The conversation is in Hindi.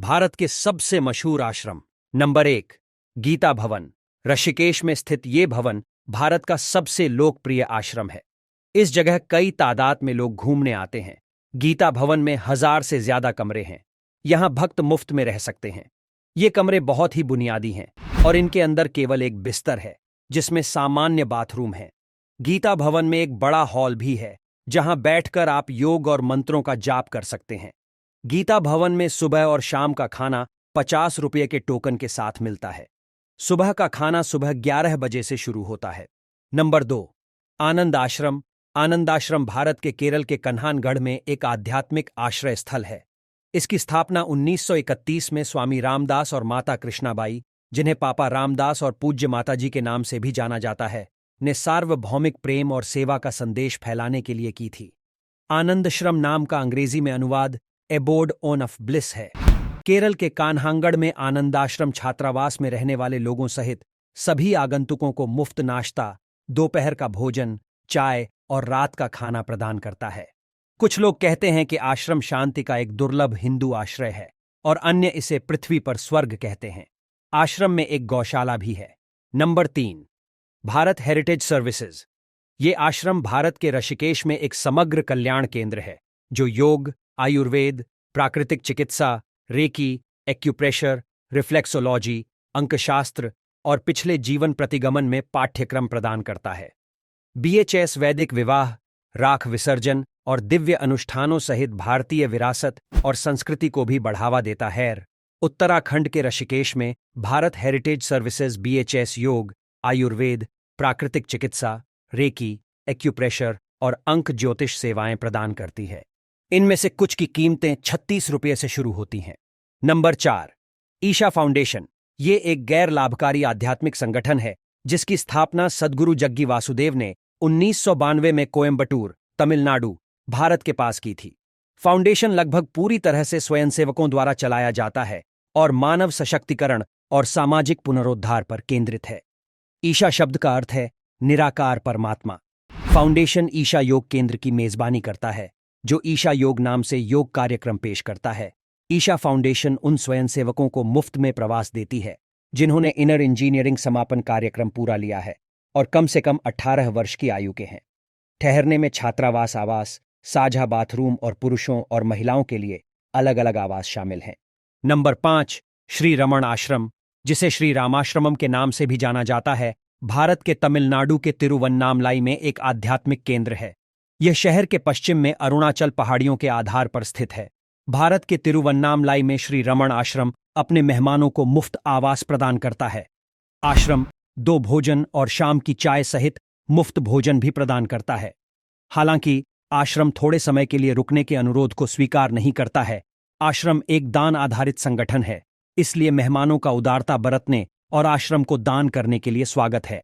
भारत के सबसे मशहूर आश्रम। नंबर 1, गीता भवन। ऋषिकेश में स्थित ये भवन भारत का सबसे लोकप्रिय आश्रम है। इस जगह कई तादाद में लोग घूमने आते हैं। गीता भवन में 1000 से ज्यादा कमरे हैं। यहाँ भक्त मुफ्त में रह सकते हैं। ये कमरे बहुत ही बुनियादी हैं और इनके अंदर केवल एक बिस्तर है जिसमें सामान्य बाथरूम है। गीता भवन में एक बड़ा हॉल भी है जहां बैठकर आप योग और मंत्रों का जाप कर सकते हैं। गीता भवन में सुबह और शाम का खाना 50 रुपये के टोकन के साथ मिलता है। सुबह का खाना सुबह 11 बजे से शुरू होता है। नंबर 2, आनंद आश्रम। आनंद आश्रम भारत के केरल के कन्हानगढ़ में एक आध्यात्मिक आश्रय स्थल है। इसकी स्थापना 1931 में स्वामी रामदास और माता कृष्णाबाई, जिन्हें पापा रामदास और पूज्य माताजी के नाम से भी जाना जाता है, ने सार्वभौमिक प्रेम और सेवा का संदेश फैलाने के लिए की थी। आनंदश्रम नाम का अंग्रेजी में अनुवाद एबोर्ड ऑफ ब्लिस है। केरल के कान्हांगड़ में आनंदाश्रम छात्रावास में रहने वाले लोगों सहित सभी आगंतुकों को मुफ्त नाश्ता, दोपहर का भोजन, चाय और रात का खाना प्रदान करता है। कुछ लोग कहते हैं कि आश्रम शांति का एक दुर्लभ हिंदू आश्रय है और अन्य इसे पृथ्वी पर स्वर्ग कहते हैं। आश्रम में एक गौशाला भी है। Number 3, Bharat heritage services. ये आश्रम भारत के ऋषिकेश में एक समग्र कल्याण केंद्र है जो योग, आयुर्वेद, प्राकृतिक चिकित्सा, रेकी, एक्यूप्रेशर, रिफ्लेक्सोलॉजी, अंकशास्त्र और पिछले जीवन प्रतिगमन में पाठ्यक्रम प्रदान करता है। BHS वैदिक विवाह, राख विसर्जन और दिव्य अनुष्ठानों सहित भारतीय विरासत और संस्कृति को भी बढ़ावा देता है। उत्तराखंड के ऋषिकेश में भारत हेरिटेज सर्विसेज BHS योग, आयुर्वेद, प्राकृतिक चिकित्सा, रेकी, एक्यूप्रेशर और अंक ज्योतिष सेवाएं प्रदान करती है। इनमें से कुछ की कीमतें 36 रुपये से शुरू होती हैं। Number 4, Isha Foundation. ये एक गैर लाभकारी आध्यात्मिक संगठन है जिसकी स्थापना सद्गुरु जग्गी वासुदेव ने 1992 में कोयम्बटूर, तमिलनाडु, भारत के पास की थी। फाउंडेशन लगभग पूरी तरह से स्वयंसेवकों द्वारा चलाया जाता है और मानव सशक्तिकरण और सामाजिक पुनरुद्धार पर केंद्रित है। ईशा शब्द का अर्थ है निराकार परमात्मा। फाउंडेशन ईशा योग केंद्र की मेजबानी करता है जो ईशा योग नाम से योग कार्यक्रम पेश करता है। ईशा फाउंडेशन उन स्वयंसेवकों को मुफ्त में प्रवास देती है जिन्होंने इनर इंजीनियरिंग समापन कार्यक्रम पूरा लिया है और कम से कम 18 वर्ष की आयु के हैं। ठहरने में छात्रावास आवास, साझा बाथरूम और पुरुषों और महिलाओं के लिए अलग अलग आवास शामिल हैं। नंबर 5, श्री रमण आश्रम, जिसे श्री रामाश्रमम के नाम से भी जाना जाता है, भारत के तमिलनाडु के तिरुवन्नामलाई में एक आध्यात्मिक केंद्र है। यह शहर के पश्चिम में अरुणाचल पहाड़ियों के आधार पर स्थित है। भारत के तिरुवन्नामलाई में श्री रमण आश्रम अपने मेहमानों को मुफ्त आवास प्रदान करता है। आश्रम 2 भोजन और शाम की चाय सहित मुफ्त भोजन भी प्रदान करता है। हालांकि आश्रम थोड़े समय के लिए रुकने के अनुरोध को स्वीकार नहीं करता है। आश्रम एक दान आधारित संगठन है, इसलिए मेहमानों का उदारता बरतने और आश्रम को दान करने के लिए स्वागत है।